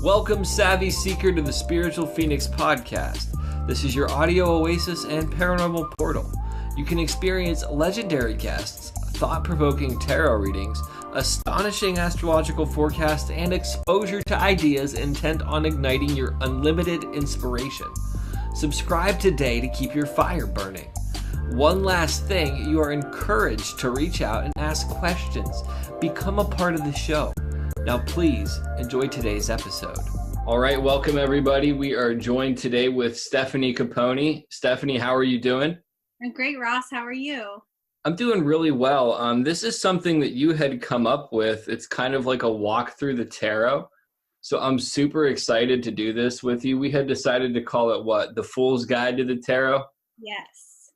Welcome, Savvy Seeker, to the Spiritual Phoenix podcast. This is your audio oasis and paranormal portal. You can experience legendary guests, thought-provoking tarot readings, astonishing astrological forecasts, and exposure to ideas intent on igniting your unlimited inspiration. Subscribe today to keep your fire burning. One last thing, you are encouraged to reach out and ask questions. Become a part of the show. Now, please enjoy today's episode. All right, welcome everybody. We are joined today with Stefanie Caponi. Stefanie, how are you doing? I'm great, Ross. How are you? I'm doing really well. This is something that you had come up with. It's kind of like a walk through the tarot. So I'm super excited to do this with you. We had decided to call it what? The Fool's Guide to the Tarot? Yes.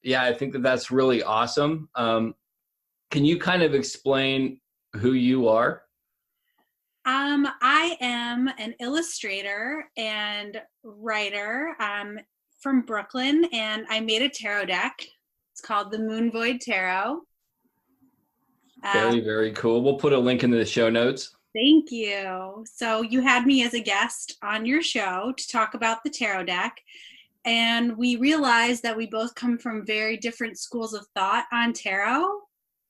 Yeah, I think that that's really awesome. Can you kind of explain who you are? I am an illustrator and writer. I'm from Brooklyn, and I made a tarot deck. It's called the Moon Void Tarot. Very, very cool. We'll put a link in the show notes. Thank you. So you had me as a guest on your show to talk about the tarot deck, and we realized that we both come from very different schools of thought on tarot.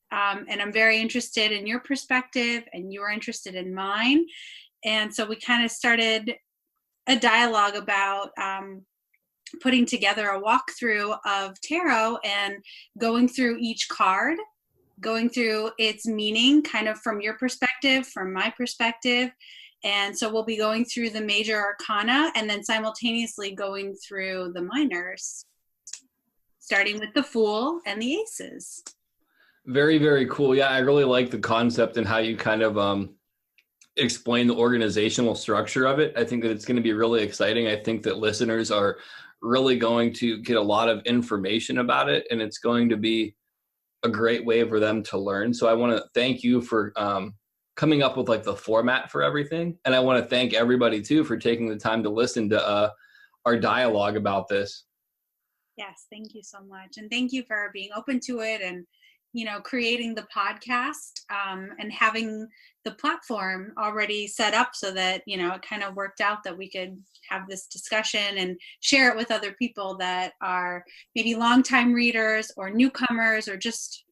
And I'm very interested in your perspective, and you're interested in mine. And so we kind of started a dialogue about putting together a walkthrough of tarot and going through each card, going through its meaning kind of from your perspective, from my perspective. And so we'll be going through the major arcana and then simultaneously going through the minors, starting with the Fool and the Aces. Very, very cool. Yeah, I really like the concept and how you kind of explain the organizational structure of it. I think that it's going to be really exciting. I think that listeners are really going to get a lot of information about it, and it's going to be a great way for them to learn. So I want to thank you for coming up with like the format for everything. And I want to thank everybody too for taking the time to listen to our dialogue about this. Yes, thank you so much. And thank you for being open to it and creating the podcast and having the platform already set up so that, it kind of worked out that we could have this discussion and share it with other people that are maybe longtime readers or newcomers or just,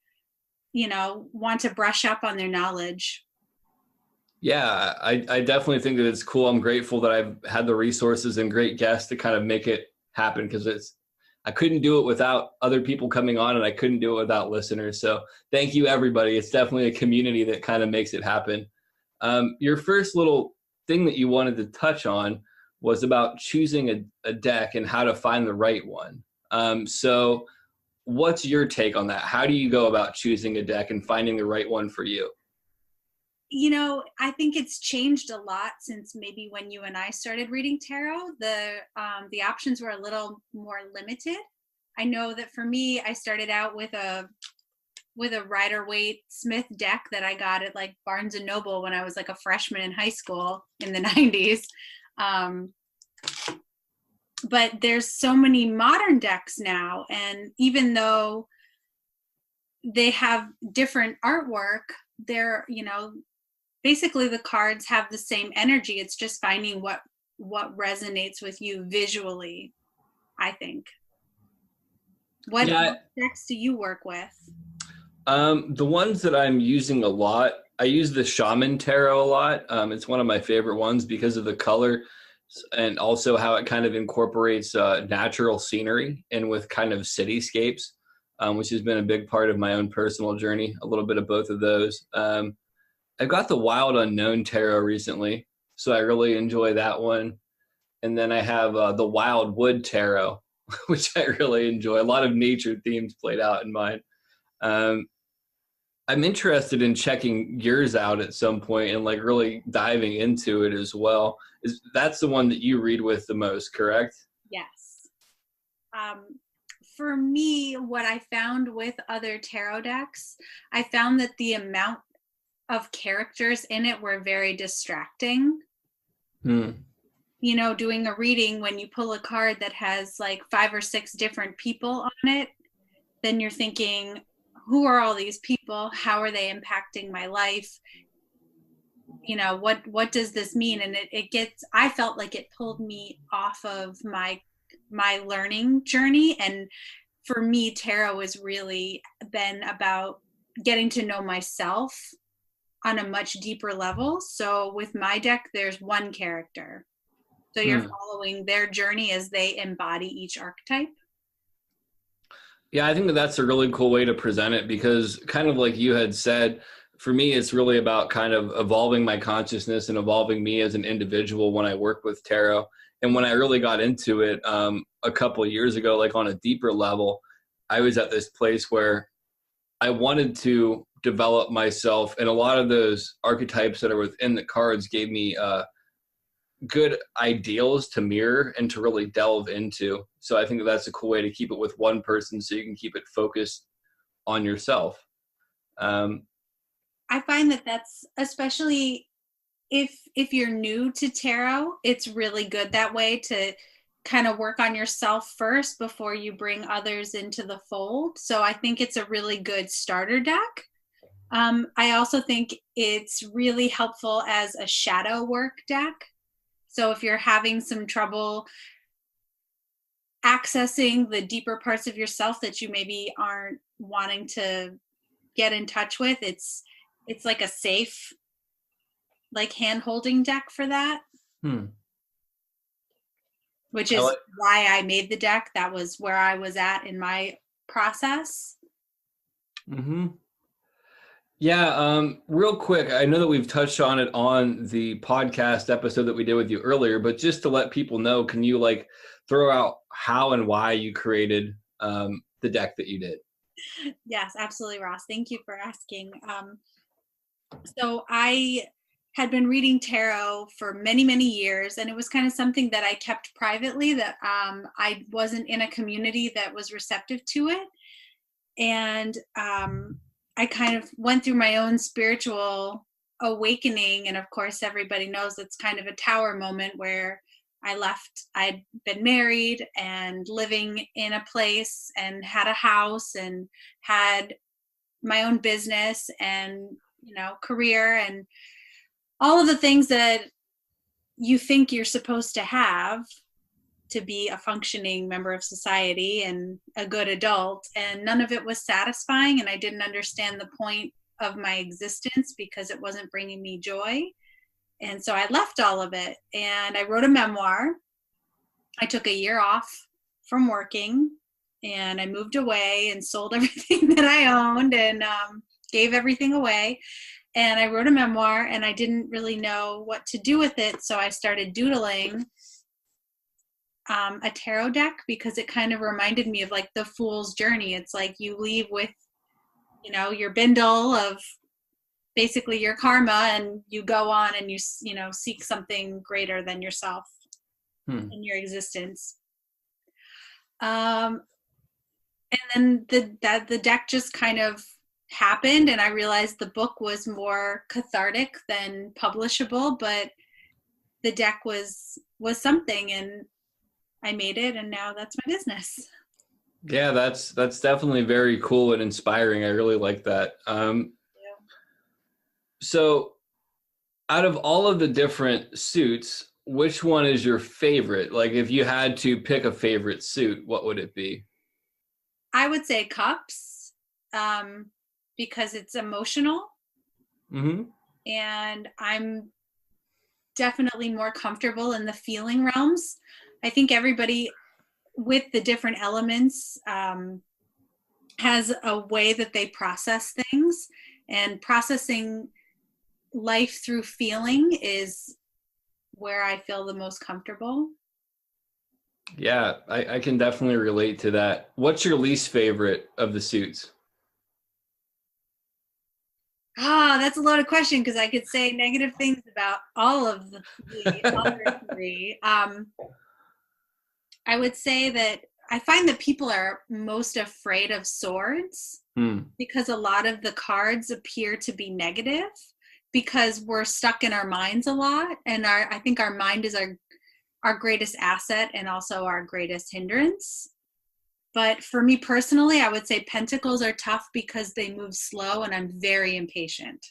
want to brush up on their knowledge. Yeah, I definitely think that it's cool. I'm grateful that I've had the resources and great guests to kind of make it happen, because I couldn't do it without other people coming on, and I couldn't do it without listeners. So thank you, everybody. It's definitely a community that kind of makes it happen. Your first little thing that you wanted to touch on was about choosing a deck and how to find the right one. So what's your take on that? How do you go about choosing a deck and finding the right one for you? I think it's changed a lot since maybe when you and I started reading tarot. The options were a little more limited. I know that for me, I started out with a Rider-Waite Smith deck that I got at like Barnes and Noble when I was like a freshman in high school in the 90s. But there's so many modern decks now, and even though they have different artwork, they're, basically the cards have the same energy. It's just finding what resonates with you visually, I think. What decks do you work with? The ones that I'm using a lot, I use the Shaman Tarot a lot. It's one of my favorite ones because of the color and also how it kind of incorporates natural scenery and with kind of cityscapes, which has been a big part of my own personal journey, a little bit of both of those. I got the Wild Unknown Tarot recently, so I really enjoy that one. And then I have the Wild Wood Tarot, which I really enjoy. A lot of nature themes played out in mine. I'm interested in checking yours out at some point and like really diving into it as well. That's the one that you read with the most, correct? Yes. For me, what I found with other tarot decks, I found that the amount of characters in it were very distracting. Doing a reading, when you pull a card that has like 5 or 6 different people on it, then you're thinking, who are all these people? How are they impacting my life? what does this mean? And I felt like it pulled me off of my learning journey. And for me, tarot has really been about getting to know myself on a much deeper level. So with my deck, there's one character. So you're following their journey as they embody each archetype. Yeah, I think that's a really cool way to present it, because kind of like you had said, for me, it's really about kind of evolving my consciousness and evolving me as an individual when I work with tarot. And when I really got into it a couple of years ago, like on a deeper level, I was at this place where I wanted to develop myself, and a lot of those archetypes that are within the cards gave me good ideals to mirror and to really delve into. So I think that's a cool way to keep it with one person, so you can keep it focused on yourself. I find that that's, especially if you're new to tarot, it's really good that way, to kind of work on yourself first before you bring others into the fold. So I think it's a really good starter deck. I also think it's really helpful as a shadow work deck. So if you're having some trouble accessing the deeper parts of yourself that you maybe aren't wanting to get in touch with, it's like a safe, like, hand holding deck for that. Which is why I made the deck. That was where I was at in my process. Yeah, real quick, I know that we've touched on it on the podcast episode that we did with you earlier, but just to let people know, can you like throw out how and why you created the deck that you did? Yes, absolutely, Ross. Thank you for asking. So I had been reading tarot for many, many years, and it was kind of something that I kept privately, that I wasn't in a community that was receptive to it. And I kind of went through my own spiritual awakening. And of course, everybody knows it's kind of a tower moment where I'd been married and living in a place and had a house and had my own business and, career and all of the things that you think you're supposed to have to be a functioning member of society and a good adult. And none of it was satisfying. And I didn't understand the point of my existence because it wasn't bringing me joy. And so I left all of it and I wrote a memoir. I took a year off from working and I moved away and sold everything that I owned and gave everything away. And I wrote a memoir and I didn't really know what to do with it. So I started doodling a tarot deck because it kind of reminded me of like the fool's journey. It's like you leave with, your bindle of basically your karma and you go on and you seek something greater than yourself in your existence. And then the deck just kind of happened and I realized the book was more cathartic than publishable, but the deck was something and I made it and now that's my business. Yeah, that's definitely very cool and inspiring. I really like that. So out of all of the different suits, which one is your favorite? Like if you had to pick a favorite suit, what would it be? I would say cups, because it's emotional. And I'm definitely more comfortable in the feeling realms. I think everybody with the different elements has a way that they process things, and processing life through feeling is where I feel the most comfortable. Yeah, I can definitely relate to that. What's your least favorite of the suits? That's a loaded question because I could say negative things about all of the other three. I would say that I find that people are most afraid of swords because a lot of the cards appear to be negative because we're stuck in our minds a lot. And I think our mind is our greatest asset and also our greatest hindrance. But for me personally, I would say pentacles are tough because they move slow and I'm very impatient.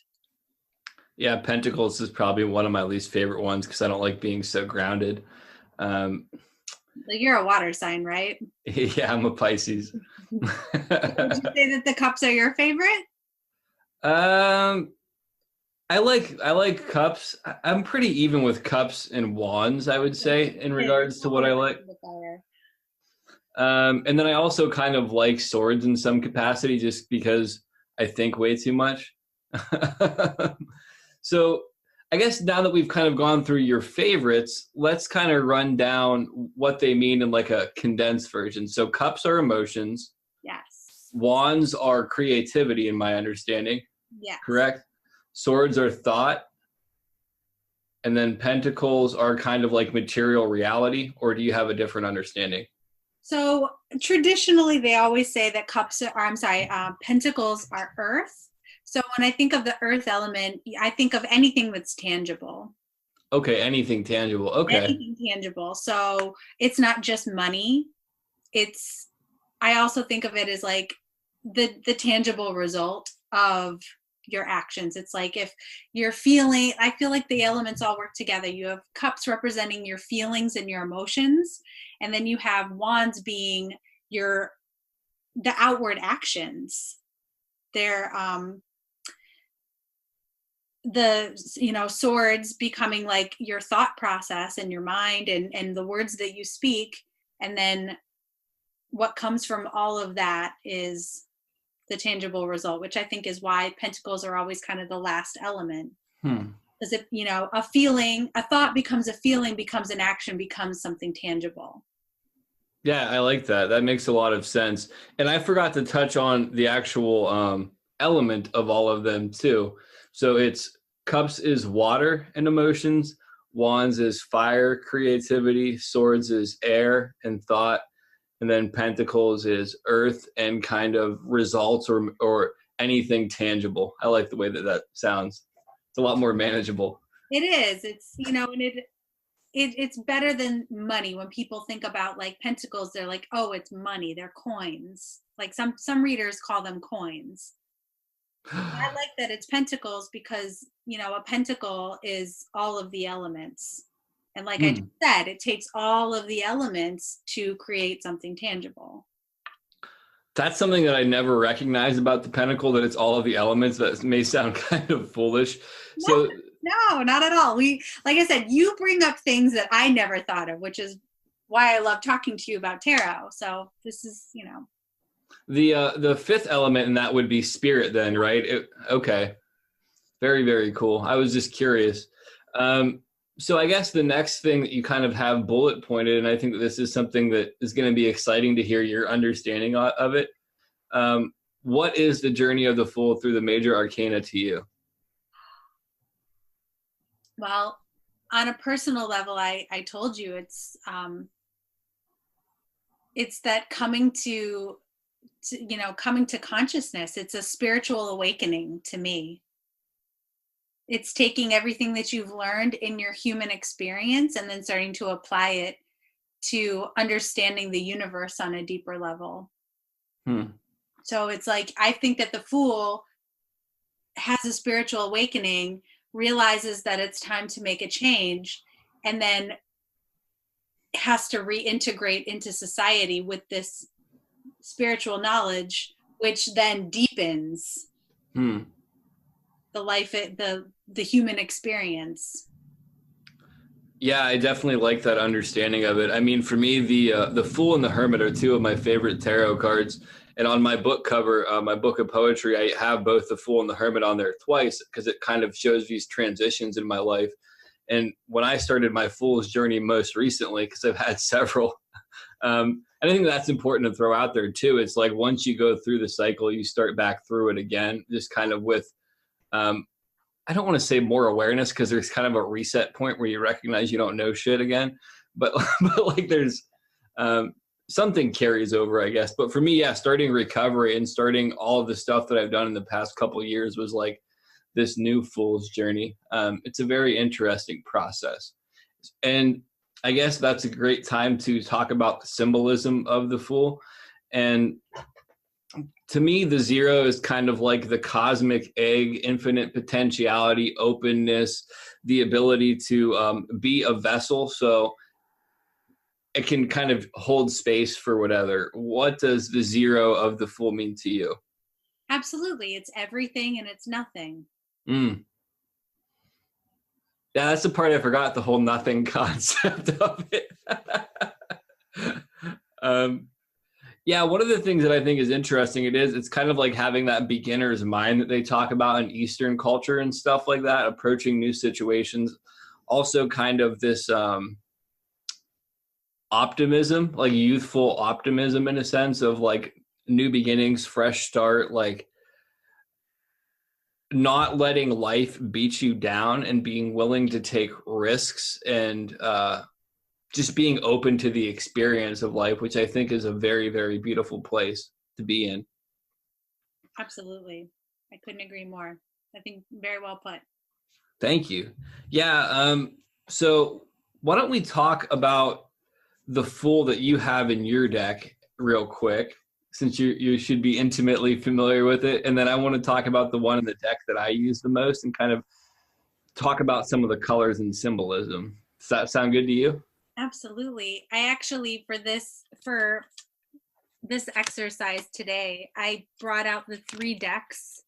Yeah, Pentacles is probably one of my least favorite ones because I don't like being so grounded. Um, Like, you're a water sign, right? yeah, I'm a Pisces. Would you say that the cups are your favorite? um, I like cups. I'm pretty even with cups and wands, I would say, in regards to what I like. And then I also kind of like swords in some capacity just because I think way too much. So I guess now that we've kind of gone through your favorites, let's kind of run down what they mean in like a condensed version. So cups are emotions, Yes. wands are creativity, in my understanding, Yes. correct? Swords are thought, and then pentacles are kind of like material reality, or do you have a different understanding? So traditionally, they always say that pentacles are earth. So when I think of the earth element, I think of anything that's tangible. Okay, anything tangible. Okay. Anything tangible. So it's not just money. It's, I also think of it as like the tangible result of your actions. It's like if you're feeling, I feel like the elements all work together. You have cups representing your feelings and your emotions, and then you have wands being your the outward actions. They're the swords becoming like your thought process and your mind and the words that you speak, and then what comes from all of that is the tangible result, which I think is why pentacles are always kind of the last element. Hmm. Because if a feeling, a thought becomes a feeling, becomes an action, becomes something tangible. Yeah, I like that. That makes a lot of sense. And I forgot to touch on the actual element of all of them too. So it's cups is water and emotions, wands is fire, creativity, swords is air and thought, and then pentacles is earth and kind of results or anything tangible. I like the way that that sounds. It's a lot more manageable. It is. It's and it's better than money. When people think about like pentacles, they're like, oh, it's money. They're coins. Like some readers call them coins. I like that it's pentacles because a pentacle is all of the elements, and like I just Hmm. said, it takes all of the elements to create something tangible. That's something that I never recognized about the pentacle, that it's all of the elements. That may sound kind of foolish. No, So, no, not at all. We, like I said, you bring up things that I never thought of, which is why I love talking to you about tarot. So this is, the fifth element in that would be spirit then, right? Okay. Very, very cool. I was just curious. So I guess the next thing that you kind of have bullet pointed, and I think that this is something that is going to be exciting to hear your understanding of it. What is the journey of the Fool through the major arcana to you? well, on a personal level, I told you it's that coming to consciousness. It's a spiritual awakening to me. It's taking everything that you've learned in your human experience and then starting to apply it to understanding the universe on a deeper level. Hmm. So it's like, I think that the Fool has a spiritual awakening, realizes that it's time to make a change, and then has to reintegrate into society with this spiritual knowledge, which then deepens Hmm. the human experience. Yeah, I definitely like that understanding of it. I mean, for me, the Fool and the Hermit are two of my favorite tarot cards. And on my book cover, my book of poetry, I have both the Fool and the Hermit on there twice because it kind of shows these transitions in my life. And when I started my Fool's journey most recently, because I've had several, I think that's important to throw out there too. It's like once you go through the cycle, you start back through it again, just kind of with um, I don't want to say more awareness because there's kind of a reset point where you recognize you don't know shit again, but but like there's um, something carries over, I guess. But for me, yeah, starting recovery and starting all of the stuff that I've done in the past couple of years was like this new fool's journey. It's a very interesting process, and I guess that's a great time to talk about the symbolism of the fool. And To me, the zero is kind of like the cosmic egg, infinite potentiality, openness, the ability to be a vessel. So it can kind of hold space for whatever. What does the zero of the Fool mean to you? Absolutely. It's everything and it's nothing. Mm. Yeah, that's the part I forgot, the whole nothing concept of it. um, yeah, one of the things that I think is interesting, it's kind of like having that beginner's mind that they talk about in Eastern culture and stuff like that, approaching new situations. Also kind of this optimism, like youthful optimism in a sense of like new beginnings, fresh start, like not letting life beat you down and being willing to take risks and just being open to the experience of life, which I think is a very, very beautiful place to be in. Absolutely. I couldn't agree more. I think very well put. Thank you. Yeah. So why don't we talk about the Fool that you have in your deck real quick, since you should be intimately familiar with it, and then I want to talk about the one in the deck that I use the most and kind of talk about some of the colors and symbolism. Does that sound good to you? Absolutely. I actually for this exercise today, I brought out the 3 decks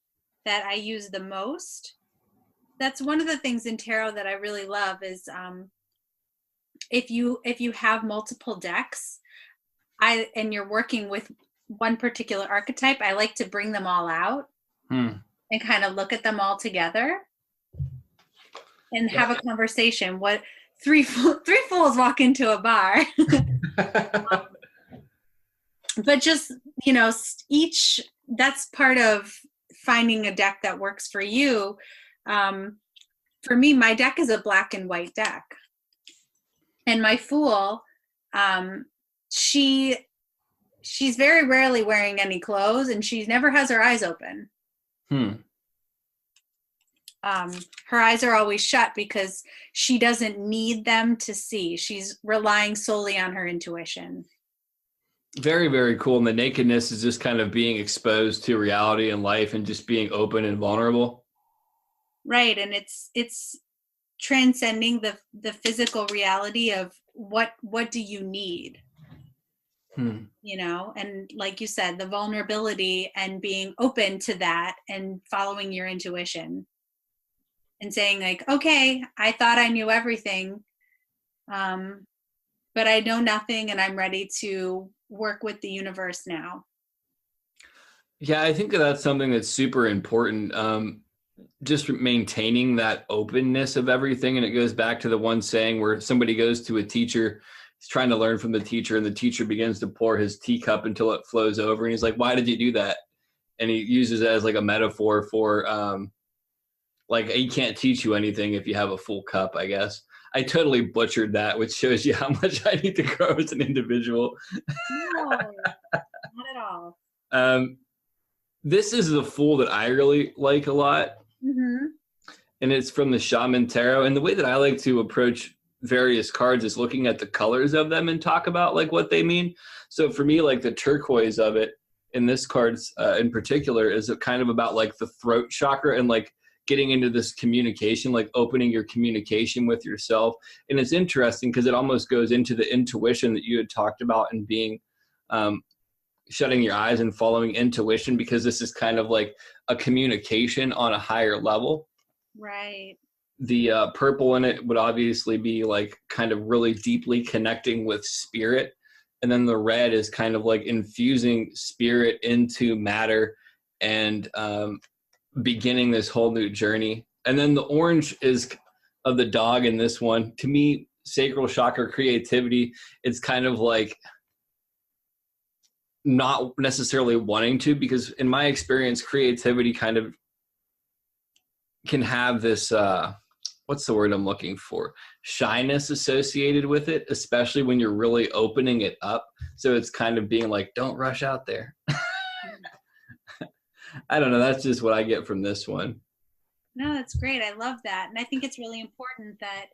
that I use the most. That's one of the things in tarot that I really love is if you have multiple decks, and you're working with one particular archetype, I like to bring them all out and kind of look at them all together and have a conversation. What three fools walk into a bar. But just, each, that's part of finding a deck that works for you. For me, my deck is a black and white deck. And my Fool, she's very rarely wearing any clothes, and she never has her eyes open. Her eyes are always shut because she doesn't need them to see. She's relying solely on her intuition. Very, very cool. And the nakedness is just kind of being exposed to reality and life and just being open and vulnerable. Right. And it's transcending the physical reality of what do you need? And like you said, the vulnerability and being open to that and following your intuition and saying like, okay, I thought I knew everything, but I know nothing, and I'm ready to work with the universe now. Yeah, I think that's something that's super important. Just maintaining that openness of everything. And it goes back to the one saying where somebody goes to a teacher, he's trying to learn from the teacher, and the teacher begins to pour his teacup until it flows over. And he's like, why did you do that? And he uses it as like a metaphor for like he can't teach you anything if you have a full cup, I guess. I totally butchered that, which shows you how much I need to grow as an individual. No, not at all. This is the Fool that I really like a lot. And it's from the Shaman Tarot. And the way that I like to approach various cards is looking at the colors of them and talk about like what they mean. So for me, like the turquoise of it in this cards in particular is kind of about like the throat chakra and like getting into this communication, like opening your communication with yourself. And it's interesting because it almost goes into the intuition that you had talked about and being shutting your eyes and following intuition, because this is kind of like a communication on a higher level. Right. The purple in it would obviously be like kind of really deeply connecting with spirit. And then the red is kind of like infusing spirit into matter and beginning this whole new journey. And then the orange is of the dog in this one. To me, sacral chakra creativity, it's kind of like not necessarily wanting to, because in my experience, creativity kind of can have this, what's the word I'm looking for? Shyness associated with it, especially when you're really opening it up. So it's kind of being like, don't rush out there. I don't know. That's just what I get from this one. No, that's great. I love that. And I think it's really important that,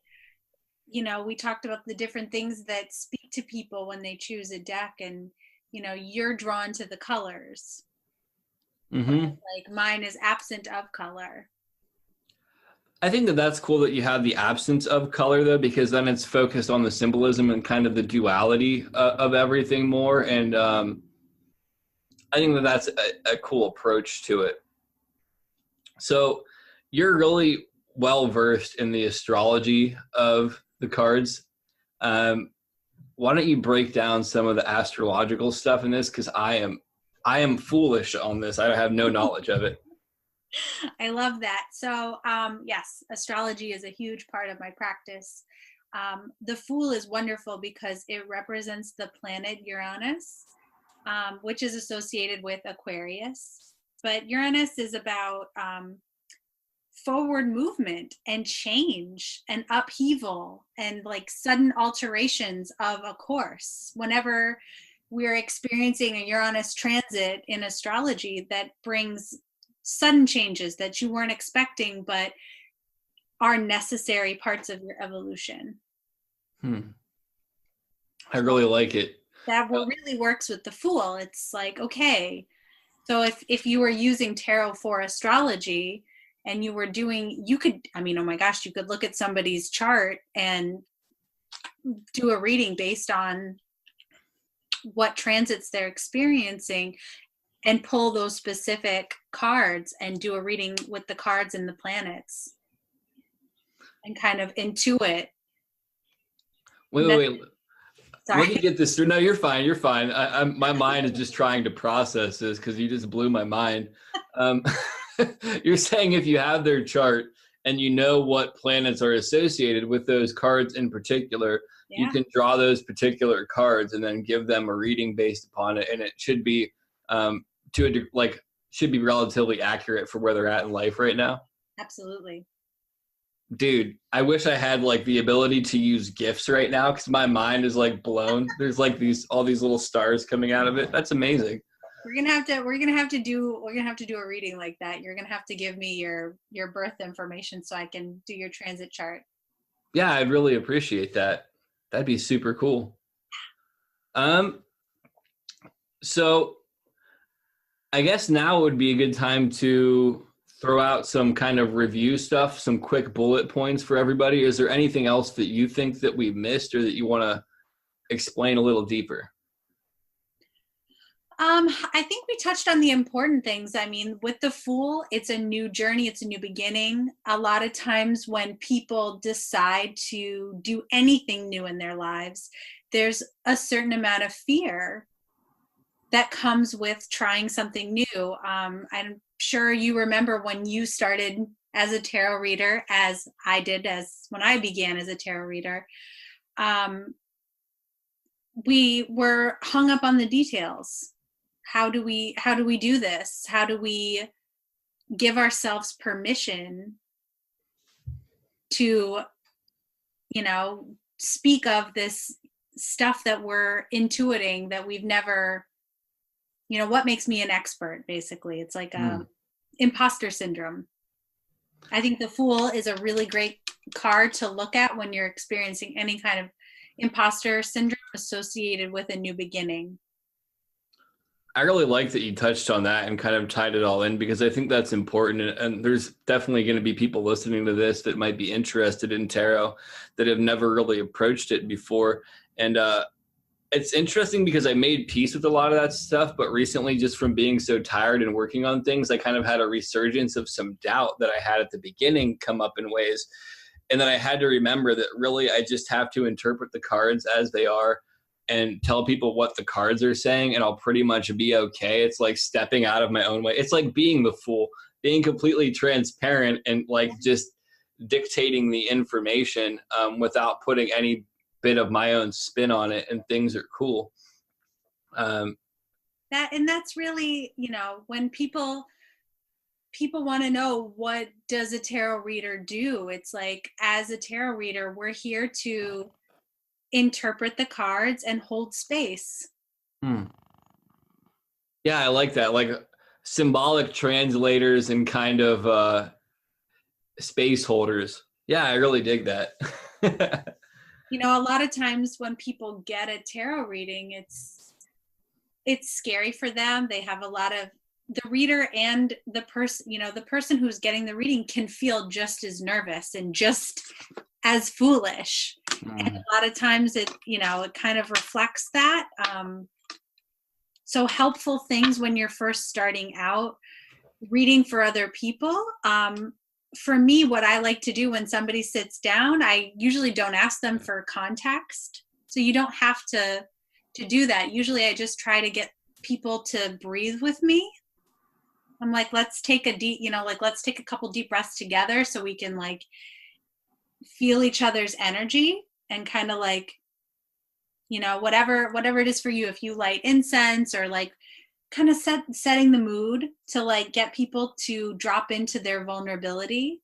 we talked about the different things that speak to people when they choose a deck, and, you're drawn to the colors. Mm-hmm. Like mine is absent of color. I think that that's cool that you have the absence of color though, because then it's focused on the symbolism and kind of the duality of everything more. And I think that that's a cool approach to it. So you're really well versed in the astrology of the cards. Um, why don't you break down some of the astrological stuff in this? Because I am foolish on this. I have no knowledge of it. I love that. So, yes, astrology is a huge part of my practice. The Fool is wonderful because it represents the planet Uranus, which is associated with Aquarius. But Uranus is about forward movement and change and upheaval and like sudden alterations of a course. Whenever we're experiencing a Uranus transit in astrology, that brings sudden changes that you weren't expecting but are necessary parts of your evolution. I really like it. That really works with the Fool. It's like, okay, so if you were using tarot for astrology and you were doing, you could, I mean, oh my gosh, you could look at somebody's chart and do a reading based on what transits they're experiencing and pull those specific cards and do a reading with the cards and the planets and kind of intuit. Wait. Sorry. Let me get this through. No, you're fine. You're fine. My mind is just trying to process this because you just blew my mind. You're saying if you have their chart and you know what planets are associated with those cards in particular, you can draw those particular cards and then give them a reading based upon it, and it should be should be relatively accurate for where they're at in life right now. Absolutely. Dude, I wish I had like the ability to use GIFs right now because my mind is like blown. There's like all these little stars coming out of it. That's amazing. We're gonna have to do a reading like that. You're gonna have to give me your birth information so I can do your transit chart. Yeah, I'd really appreciate that. That'd be super cool. So I guess now would be a good time to throw out some kind of review stuff, some quick bullet points for everybody. Is there anything else that you think that we missed or that you want to explain a little deeper? I think we touched on the important things. I mean, with the Fool, it's a new journey, it's a new beginning. A lot of times when people decide to do anything new in their lives, there's a certain amount of fear that comes with trying something new. I'm sure you remember when you started as a tarot reader, as I did as when I began as a tarot reader. We were hung up on the details. How do we do this? How do we give ourselves permission to, speak of this stuff that we're intuiting that we've never, what makes me an expert, basically. It's like imposter syndrome. I think the Fool is a really great card to look at when you're experiencing any kind of imposter syndrome associated with a new beginning. I really like that you touched on that and kind of tied it all in because I think that's important. And there's definitely going to be people listening to this that might be interested in tarot that have never really approached it before. And it's interesting because I made peace with a lot of that stuff, but recently, just from being so tired and working on things, I kind of had a resurgence of some doubt that I had at the beginning come up in ways. And then I had to remember that really I just have to interpret the cards as they are and tell people what the cards are saying, and I'll pretty much be okay. It's like stepping out of my own way. It's like being the Fool, being completely transparent and like just dictating the information without putting any bit of my own spin on it, and things are cool. That's really, when people want to know, what does a tarot reader do? It's like, as a tarot reader, we're here to interpret the cards and hold space. Yeah, I like that. Like symbolic translators and kind of space holders. Yeah, I really dig that. A lot of times when people get a tarot reading, it's scary for them. They have a lot of the reader and the person, the person who's getting the reading can feel just as nervous and just as foolish. And a lot of times it kind of reflects that. So helpful things when you're first starting out reading for other people. For me, what I like to do when somebody sits down, I usually don't ask them for context. So you don't have to do that. Usually I just try to get people to breathe with me. I'm like, let's take let's take a couple deep breaths together so we can like feel each other's energy and kind of like, whatever it is for you. If you light incense or like kind of setting the mood to like get people to drop into their vulnerability.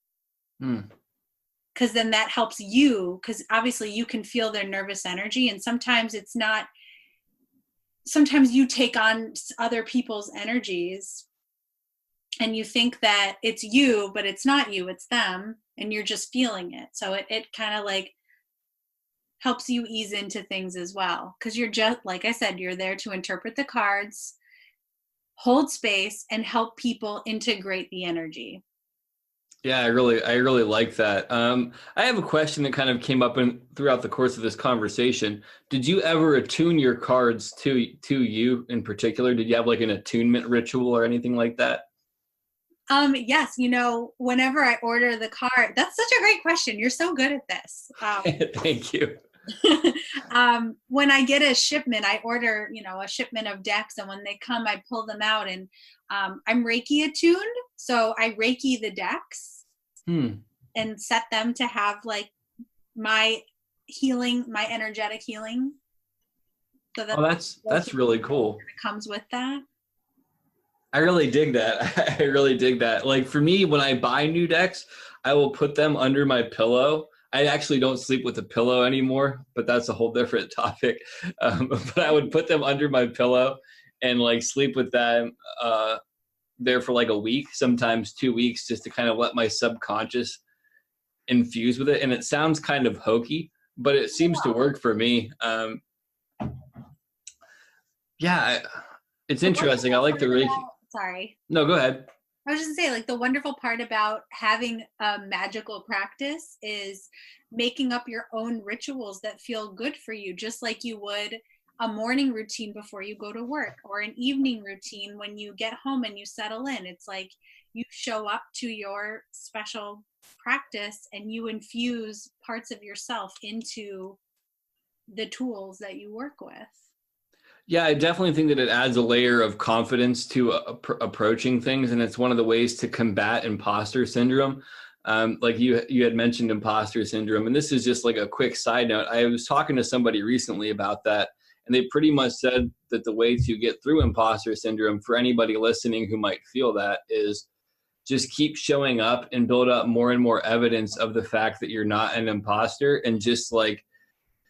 Because then that helps you, because obviously you can feel their nervous energy, and sometimes you take on other people's energies and you think that it's you, but it's not you, it's them, and you're just feeling it. So it kind of like helps you ease into things as well, because you're just, like I said, you're there to interpret the cards, hold space, and help people integrate the energy. Yeah, I really like that. I have a question that kind of came up throughout the course of this conversation. Did you ever attune your cards to you in particular? Did you have like an attunement ritual or anything like that? Yes, whenever I order the card, that's such a great question. You're so good at this. Thank you. When I get a shipment, I order, a shipment of decks, and when they come, I pull them out, and I'm Reiki attuned. So I Reiki the decks and set them to have like my healing, my energetic healing. So that's really cool. Comes with that. I really dig that. I really dig that. Like for me, when I buy new decks, I will put them under my pillow. I actually don't sleep with a pillow anymore, but that's a whole different topic. But I would put them under my pillow and like sleep with them there for like a week, sometimes 2 weeks, just to kind of let my subconscious infuse with it. And it sounds kind of hokey, but it seems to work for me. It's interesting. I like the Reiki. Sorry. No, go ahead. I was just gonna say, like, the wonderful part about having a magical practice is making up your own rituals that feel good for you, just like you would a morning routine before you go to work, or an evening routine when you get home and you settle in. It's like you show up to your special practice and you infuse parts of yourself into the tools that you work with. Yeah, I definitely think that it adds a layer of confidence to approaching things, and it's one of the ways to combat imposter syndrome. Like you had mentioned imposter syndrome, and this is just like a quick side note. I was talking to somebody recently about that, and they pretty much said that the way to get through imposter syndrome for anybody listening who might feel that is just keep showing up and build up more and more evidence of the fact that you're not an imposter, and just like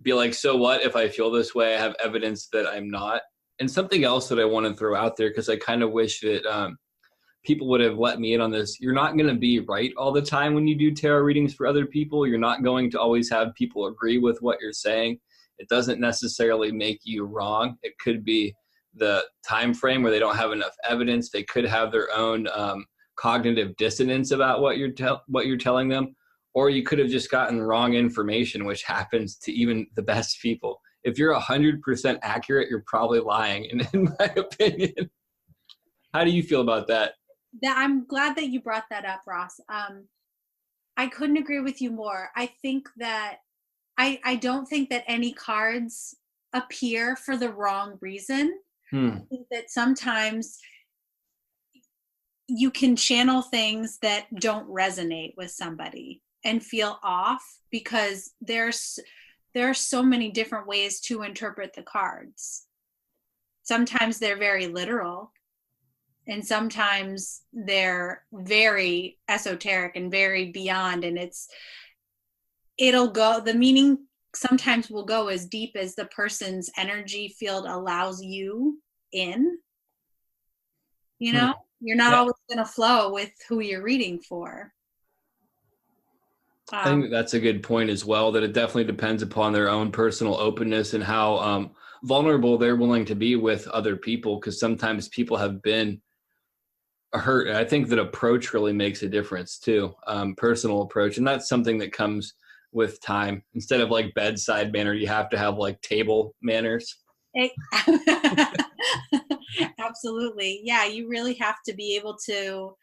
be like, so what if I feel this way? I have evidence that I'm not. And something else that I want to throw out there, because I kind of wish that people would have let me in on this. You're not going to be right all the time when you do tarot readings for other people. You're not going to always have people agree with what you're saying. It doesn't necessarily make you wrong. It could be the time frame where they don't have enough evidence. They could have their own cognitive dissonance about what you're telling them. Or you could have just gotten wrong information, which happens to even the best people. If you're 100% accurate, you're probably lying, in my opinion. How do you feel about that? I'm glad that you brought that up, Ross. I couldn't agree with you more. I think that I don't think that any cards appear for the wrong reason. I think that sometimes you can channel things that don't resonate with somebody and feel off, because there are so many different ways to interpret the cards. Sometimes they're very literal, and sometimes they're very esoteric and very beyond, and the meaning sometimes will go as deep as the person's energy field allows you in. You're not always going to flow with who you're reading for. I think that's a good point as well, that it definitely depends upon their own personal openness and how vulnerable they're willing to be with other people, because sometimes people have been hurt. I think that approach really makes a difference too. Personal approach, and that's something that comes with time. Instead of like bedside manner, you have to have like table manners. It- Absolutely. Yeah, you really have to be able to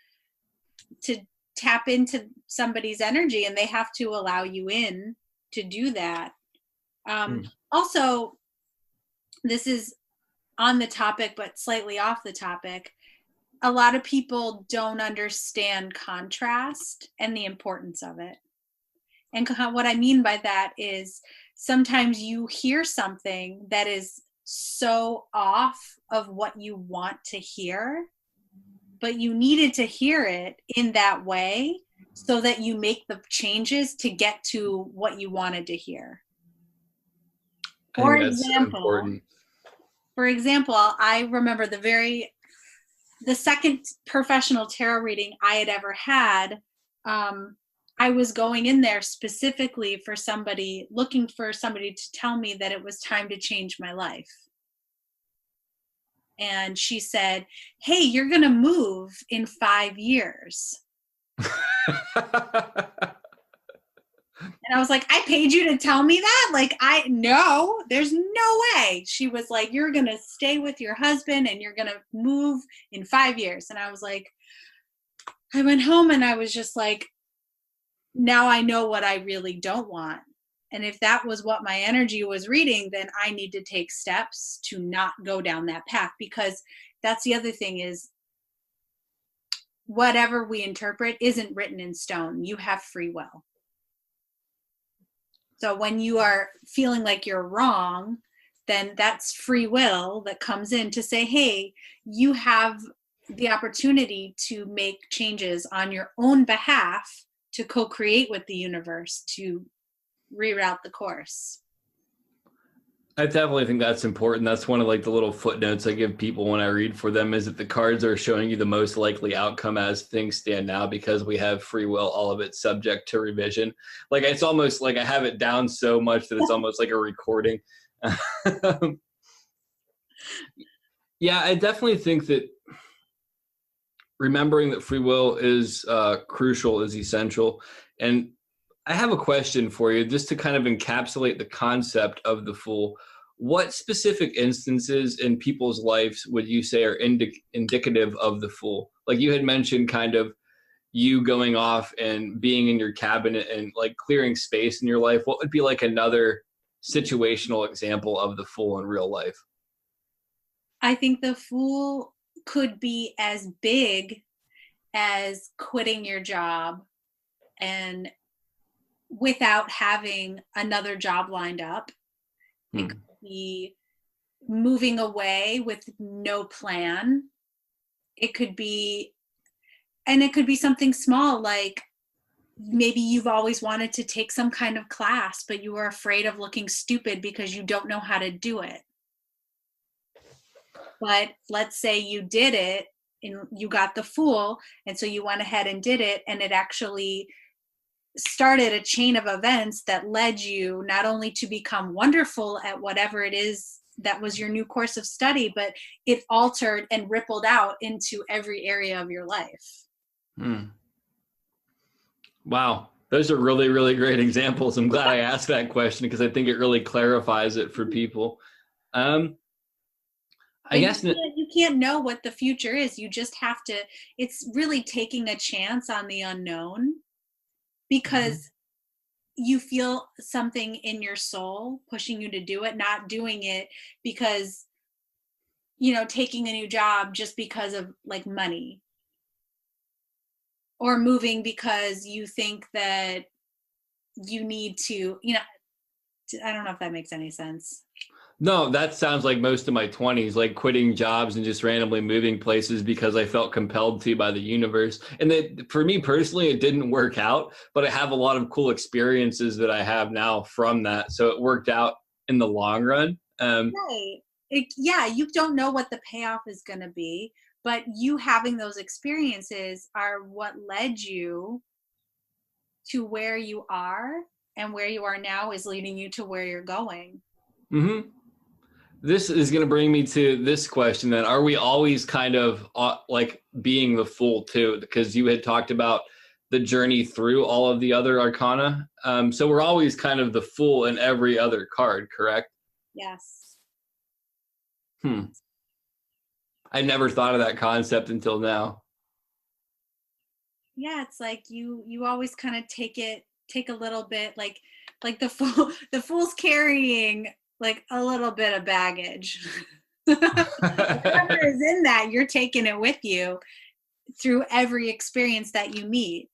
tap into somebody's energy, and they have to allow you in to do that. Mm. Also, this is on the topic but slightly off the topic. A lot of people don't understand contrast and the importance of it. And what I mean by that is sometimes you hear something that is so off of what you want to hear, but you needed to hear it in that way so that you make the changes to get to what you wanted to hear. I For think that's so example, important. I remember the second professional tarot reading I had ever had. I was going in there specifically for somebody, looking for somebody to tell me that it was time to change my life. And she said, "Hey, you're going to move in 5 years." And I was like, "I paid you to tell me that?" Like, no, there's no way. She was like, "You're going to stay with your husband and you're going to move in 5 years." And I was like, I went home and I was just like, now I know what I really don't want. And if that was what my energy was reading, then I need to take steps to not go down that path, because that's the other thing is whatever we interpret isn't written in stone. You have free will. So when you are feeling like you're wrong, then that's free will that comes in to say, hey, you have the opportunity to make changes on your own behalf, to co-create with the universe, to reroute the course. I definitely think that's important. That's one of like the little footnotes I give people when I read for them, is that the cards are showing you the most likely outcome as things stand now, because we have free will, all of it subject to revision. Like it's almost like I have it down so much that it's almost like a recording. Yeah, I definitely think that remembering that free will is crucial, is essential. And I have a question for you, just to kind of encapsulate the concept of the Fool. What specific instances in people's lives would you say are indicative of the Fool? Like you had mentioned, kind of you going off and being in your cabinet and like clearing space in your life. What would be like another situational example of the Fool in real life? I think the Fool could be as big as quitting your job and without having another job lined up. It could be moving away with no plan. It could be something small, like maybe you've always wanted to take some kind of class, but you are afraid of looking stupid because you don't know how to do it. But let's say you did it and you got the Fool, and so you went ahead and did it, and it actually started a chain of events that led you not only to become wonderful at whatever it is that was your new course of study, but it altered and rippled out into every area of your life. Wow. Those are really, really great examples. I'm glad I asked that question because I think it really clarifies it for people. I But guess. you can't know what the future is. You just have to, it's really taking a chance on the unknown, because you feel something in your soul pushing you to do it, not doing it because, taking a new job just because of like money, or moving because you think that you need to, I don't know if that makes any sense. No, that sounds like most of my 20s, like quitting jobs and just randomly moving places because I felt compelled to by the universe. And that for me personally, it didn't work out, but I have a lot of cool experiences that I have now from that. So it worked out in the long run. Right. Yeah, you don't know what the payoff is going to be, but you having those experiences are what led you to where you are, and where you are now is leading you to where you're going. Mm-hmm. This is going to bring me to this question then. Are we always kind of like being the fool too? Because you had talked about the journey through all of the other arcana. So we're always kind of the fool in every other card, correct? Yes. Hmm. I never thought of that concept until now. Yeah, it's like you always kind of take a little bit like the fool's carrying like a little bit of baggage. Whatever is in that, you're taking it with you through every experience that you meet.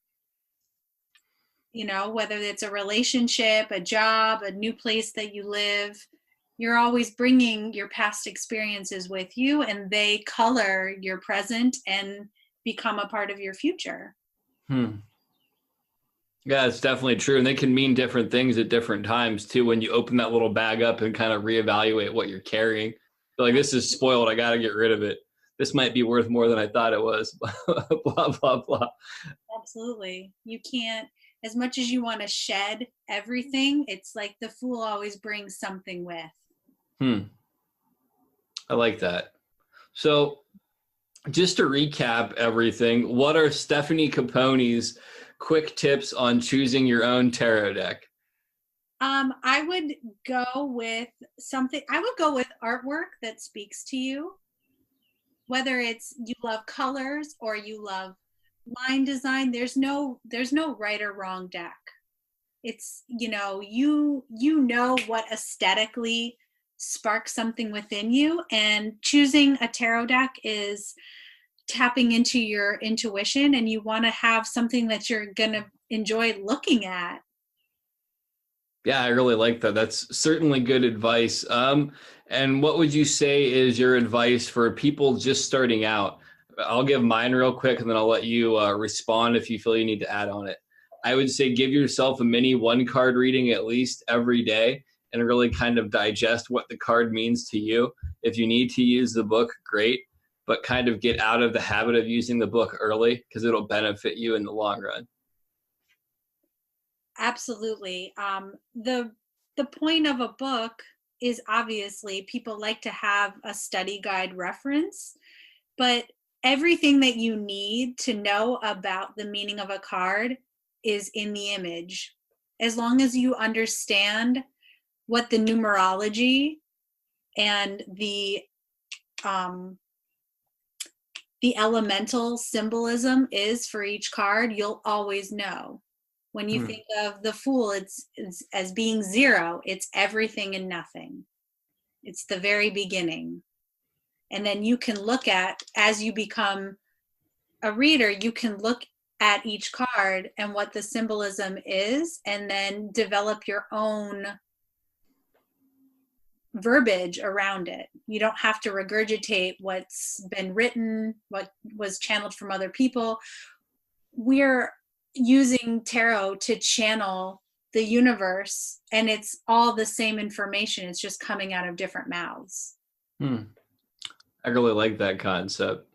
You know, whether it's a relationship, a job, a new place that you live, you're always bringing your past experiences with you, and they color your present and become a part of your future. Hmm. Yeah, it's definitely true. And they can mean different things at different times too. When you open that little bag up and kind of reevaluate what you're carrying, you're like, this is spoiled. I got to get rid of it. This might be worth more than I thought it was. Blah, blah, blah. Absolutely. You can't, as much as you want to shed everything, it's like the fool always brings something with. Hmm. I like that. So just to recap everything, what are Stefanie Caponi's quick tips on choosing your own tarot deck? I would go with I would go with artwork that speaks to you, whether it's you love colors or you love line design. There's no right or wrong deck. It's, you know what aesthetically sparks something within you, and choosing a tarot deck is tapping into your intuition, and you want to have something that you're going to enjoy looking at. Yeah, I really like that. That's certainly good advice. And what would you say is your advice for people just starting out? I'll give mine real quick and then I'll let you respond if you feel you need to add on it. I would say give yourself a mini one card reading at least every day and really kind of digest what the card means to you. If you need to use the book, great, but kind of get out of the habit of using the book early because it'll benefit you in the long run. Absolutely. The point of a book is obviously people like to have a study guide reference, but everything that you need to know about the meaning of a card is in the image. As long as you understand what the numerology and um, the elemental symbolism is for each card, you'll always know. When you Hmm. think of the Fool, it's as being zero. It's everything and nothing. It's the very beginning. And then you can look at, as you become a reader, you can look at each card and what the symbolism is, and then develop your own verbiage around it. You don't have to regurgitate what's been written, what was channeled from other people. We're using tarot to channel the universe, and it's all the same information. It's just coming out of different mouths. Hmm. I really like that concept.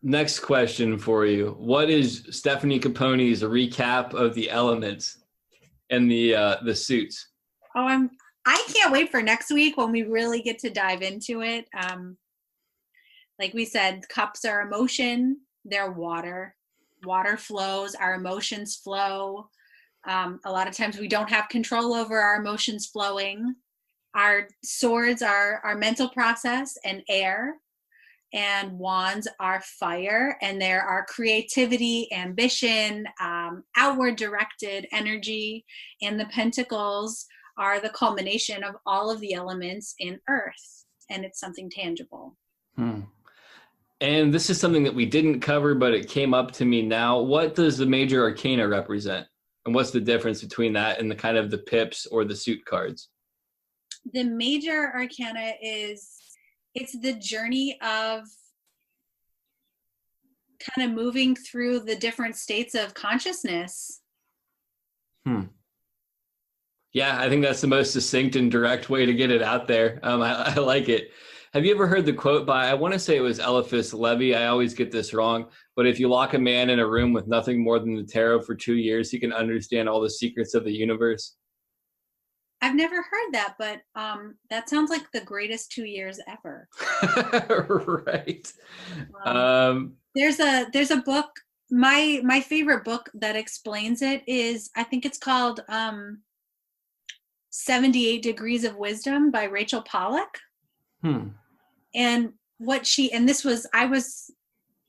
Next question for you. What is Stefanie Caponi's recap of the elements and the suits? Oh, I can't wait for next week when we really get to dive into it. Like we said, cups are emotion, they're water. Water flows, our emotions flow. A lot of times we don't have control over our emotions flowing. Our swords are our mental process and air, and wands are fire, and there are creativity, ambition, outward directed energy, and the pentacles are the culmination of all of the elements in earth, and it's something tangible. Hmm. And this is something that we didn't cover, but it came up to me now. What does the major arcana represent? And what's the difference between that and the kind of the pips or the suit cards? The major arcana it's the journey of kind of moving through the different states of consciousness. Hmm. Yeah, I think that's the most succinct and direct way to get it out there. I like it. Have you ever heard the quote by, I want to say it was Eliphas Levi. I always get this wrong, but if you lock a man in a room with nothing more than the tarot for 2 years, he can understand all the secrets of the universe. I've never heard that, but that sounds like the greatest 2 years ever. Right. Um, Um, there's a book. My favorite book that explains it is, I think it's called 78 Degrees of Wisdom by Rachel Pollack. And what she, and this was,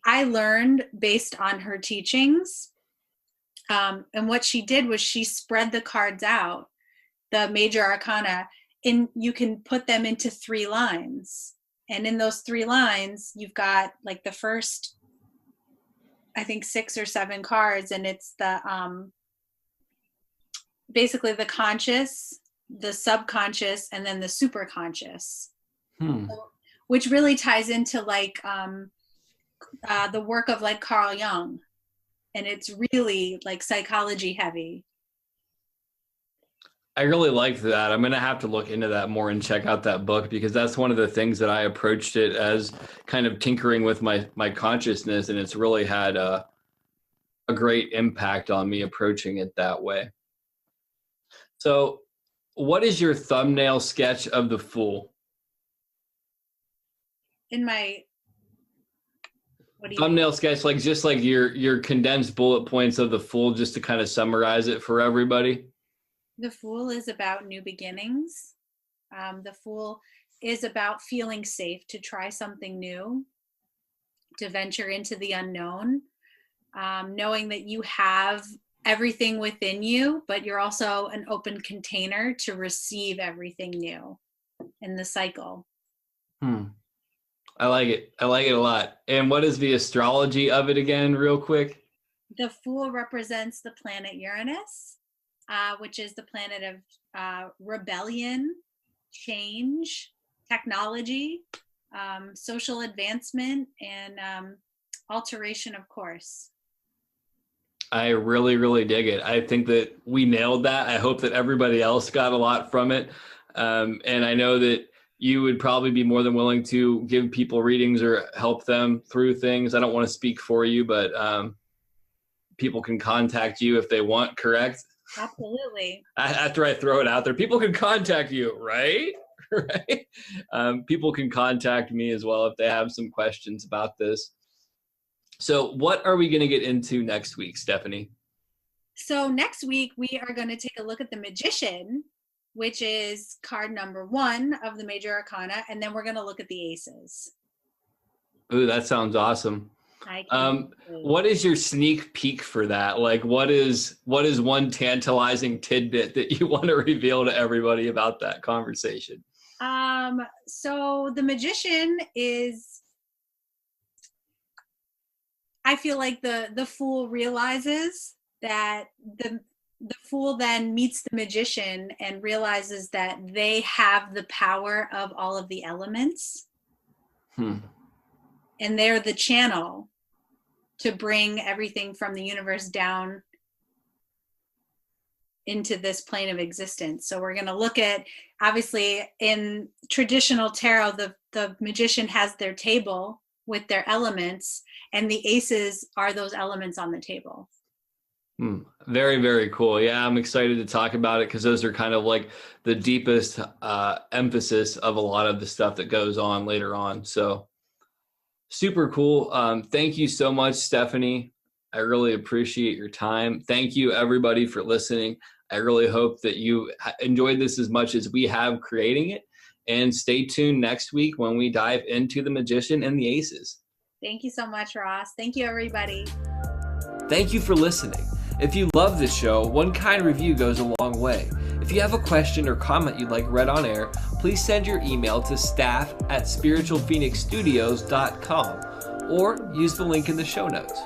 I learned based on her teachings. And what she did was she spread the cards out, the major arcana, and you can put them into 3 lines. And in those 3 lines, you've got like the first, I think 6 or 7 cards, and it's the basically the conscious, the subconscious, and then the superconscious, which really ties into like the work of like Carl Jung, and it's really like psychology heavy. I really liked that. I'm going to have to look into that more and check out that book, because that's one of the things that I approached it as, kind of tinkering with my consciousness, and it's really had a great impact on me approaching it that way. So, what is your thumbnail sketch of the Fool? In my thumbnail sketch, like just like your condensed bullet points of the Fool, just to kind of summarize it for everybody. The Fool is about new beginnings. The Fool is about feeling safe to try something new, to venture into the unknown, knowing that you have everything within you, but you're also an open container to receive everything new in the cycle. I like it. I like it a lot. And what is the astrology of it again, real quick? The Fool represents the planet Uranus, which is the planet of rebellion, change, technology, social advancement, and alteration, of course. I really, really dig it. I think that we nailed that. I hope that everybody else got a lot from it. And I know that you would probably be more than willing to give people readings or help them through things. I don't want to speak for you, but people can contact you if they want, correct? Absolutely. After I throw it out there, people can contact you, right? Right. People can contact me as well if they have some questions about this. So what are we going to get into next week, Stefanie? So next week, we are going to take a look at the Magician, which is card number 1 of the major arcana. And then we're going to look at the aces. Ooh, that sounds awesome. What is your sneak peek for that? Like, what is one tantalizing tidbit that you want to reveal to everybody about that conversation? So the Magician is, I feel like the Fool realizes that the Fool then meets the Magician and realizes that they have the power of all of the elements. And they're the channel to bring everything from the universe down into this plane of existence. So we're going to look at, obviously in traditional tarot, the Magician has their table with their elements, and the aces are those elements on the table. Very, very cool. Yeah, I'm excited to talk about it, because those are kind of like the deepest emphasis of a lot of the stuff that goes on later on. So super cool. Thank you so much, Stefanie. I really appreciate your time. Thank you, everybody, for listening. I really hope that you enjoyed this as much as we have creating it. And stay tuned next week when we dive into the Magician and the aces. Thank you so much, Ross. Thank you, everybody. Thank you for listening. If you love this show, one kind review goes a long way. If you have a question or comment you'd like read on air, please send your email to staff@spiritualphoenixstudios.com or use the link in the show notes.